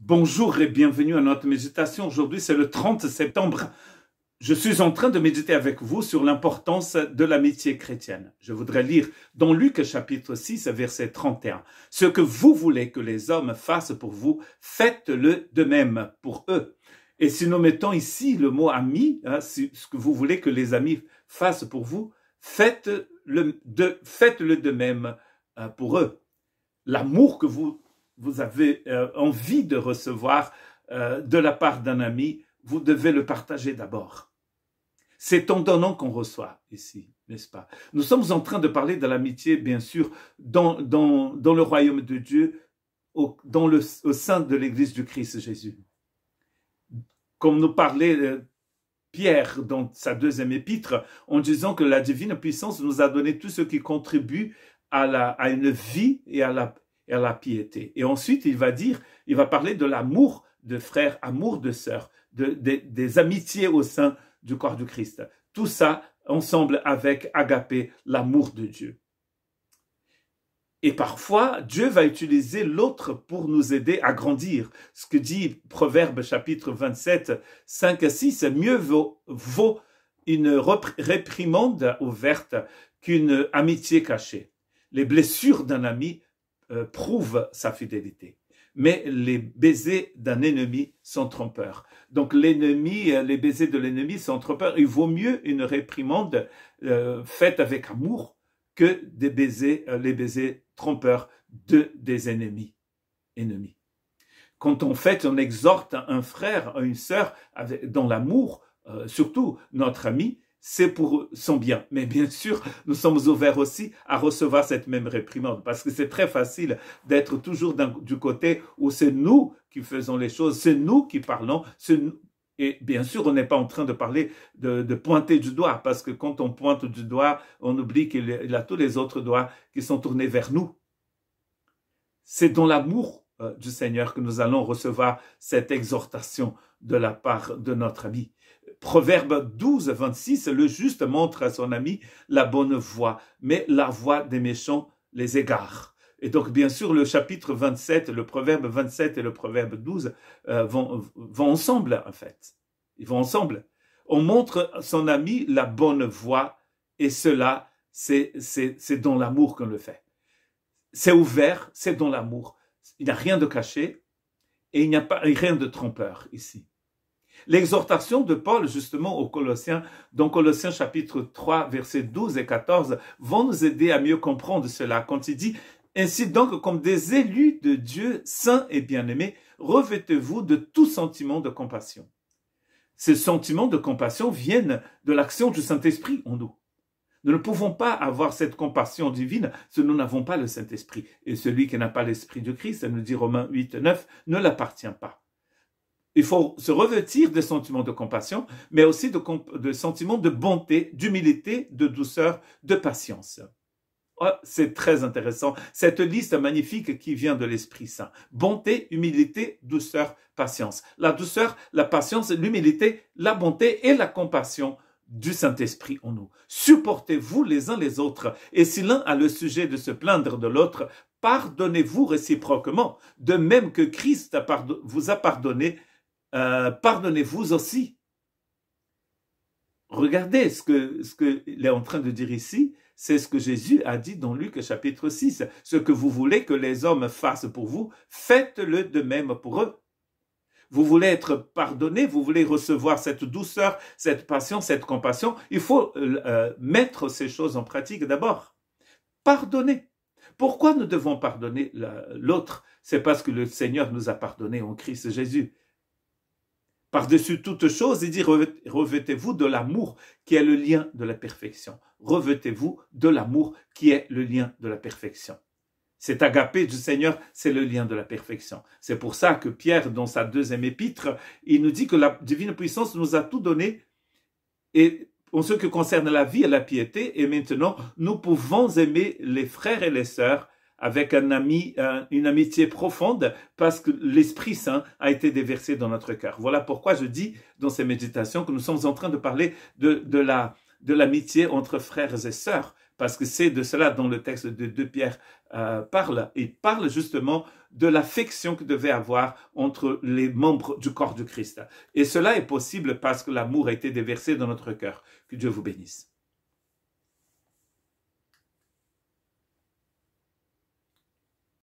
Bonjour et bienvenue à notre méditation. Aujourd'hui, c'est le 30 septembre. Je suis en train de méditer avec vous sur l'importance de l'amitié chrétienne. Je voudrais lire dans Luc chapitre 6, verset 31. « Ce que vous voulez que les hommes fassent pour vous, faites-le de même pour eux. » Et si nous mettons ici le mot « ami », ce que vous voulez que les amis fassent pour vous, faites-le de même pour eux. L'amour que vous avez envie de recevoir de la part d'un ami, vous devez le partager d'abord. C'est en donnant qu'on reçoit ici, n'est-ce pas? Nous sommes en train de parler de l'amitié, bien sûr, dans le royaume de Dieu, au sein de l'Église du Christ Jésus. Comme nous parlait Pierre dans sa deuxième épître, en disant que la divine puissance nous a donné tout ce qui contribue à une vie et à la piété. Et ensuite, il va parler de l'amour de frères, amour de sœurs, des amitiés au sein du corps du Christ. Tout ça ensemble avec agapé, l'amour de Dieu. Et parfois, Dieu va utiliser l'autre pour nous aider à grandir. Ce que dit Proverbe chapitre 27, 5 à 6, mieux vaut une réprimande ouverte qu'une amitié cachée. Les blessures d'un ami prouvent sa fidélité. Mais les baisers d'un ennemi sont trompeurs. Donc les baisers de l'ennemi sont trompeurs. Il vaut mieux une réprimande faite avec amour que les baisers trompeurs des ennemis. Quand on exhorte un frère, une sœur dans l'amour, surtout notre ami, c'est pour son bien. Mais bien sûr, nous sommes ouverts aussi à recevoir cette même réprimande parce que c'est très facile d'être toujours du côté où c'est nous qui faisons les choses, c'est nous qui parlons. Et bien sûr, on n'est pas en train de parler de pointer du doigt parce que quand on pointe du doigt, on oublie qu'il y a tous les autres doigts qui sont tournés vers nous. C'est dans l'amour du Seigneur que nous allons recevoir cette exhortation de la part de notre ami. Proverbe 12, 26, le juste montre à son ami la bonne voie, mais la voie des méchants les égare. Et donc, bien sûr, le chapitre 27, le proverbe 27 et le proverbe 12 vont ensemble, en fait. Ils vont ensemble. On montre à son ami la bonne voie, et cela, c'est dans l'amour qu'on le fait. C'est ouvert, c'est dans l'amour. Il n'y a rien de caché, et il n'y a pas rien de trompeur ici. L'exhortation de Paul, justement, aux Colossiens, dans Colossiens chapitre 3, versets 12 et 14, vont nous aider à mieux comprendre cela. Quand il dit « Ainsi donc, comme des élus de Dieu, saints et bien-aimés, revêtez-vous de tout sentiment de compassion. » Ces sentiments de compassion viennent de l'action du Saint-Esprit en nous. Nous ne pouvons pas avoir cette compassion divine si nous n'avons pas le Saint-Esprit. Et celui qui n'a pas l'Esprit de Christ, ça nous dit Romains 8, 9, ne l'appartient pas. Il faut se revêtir de sentiments de compassion, mais aussi de sentiments de bonté, d'humilité, de douceur, de patience. Oh, c'est très intéressant, cette liste magnifique qui vient de l'Esprit Saint. Bonté, humilité, douceur, patience. La douceur, la patience, l'humilité, la bonté et la compassion du Saint-Esprit en nous. Supportez-vous les uns les autres, et si l'un a le sujet de se plaindre de l'autre, pardonnez-vous réciproquement, de même que Christ vous a pardonné, pardonnez-vous aussi. Regardez ce qu'il est en train de dire ici, c'est ce que Jésus a dit dans Luc chapitre 6. Ce que vous voulez que les hommes fassent pour vous, faites-le de même pour eux. Vous voulez être pardonné, vous voulez recevoir cette douceur, cette patience, cette compassion, il faut mettre ces choses en pratique d'abord. Pardonner. Pourquoi nous devons pardonner l'autre? C'est parce que le Seigneur nous a pardonné en Christ Jésus. Par-dessus toute chose, il dit, revêtez-vous de l'amour qui est le lien de la perfection. Revêtez-vous de l'amour qui est le lien de la perfection. Cet agapé du Seigneur, c'est le lien de la perfection. C'est pour ça que Pierre, dans sa deuxième épître, il nous dit que la divine puissance nous a tout donné et en ce qui concerne la vie et la piété, et maintenant, nous pouvons aimer les frères et les sœurs avec une amitié profonde parce que l'Esprit Saint a été déversé dans notre cœur. Voilà pourquoi je dis dans ces méditations que nous sommes en train de parler de l'amitié entre frères et sœurs. parce que c'est de cela dont le texte de 2 Pierre parle. Il parle justement de l'affection que devait avoir entre les membres du corps du Christ. Et cela est possible parce que l'amour a été déversé dans notre cœur. Que Dieu vous bénisse.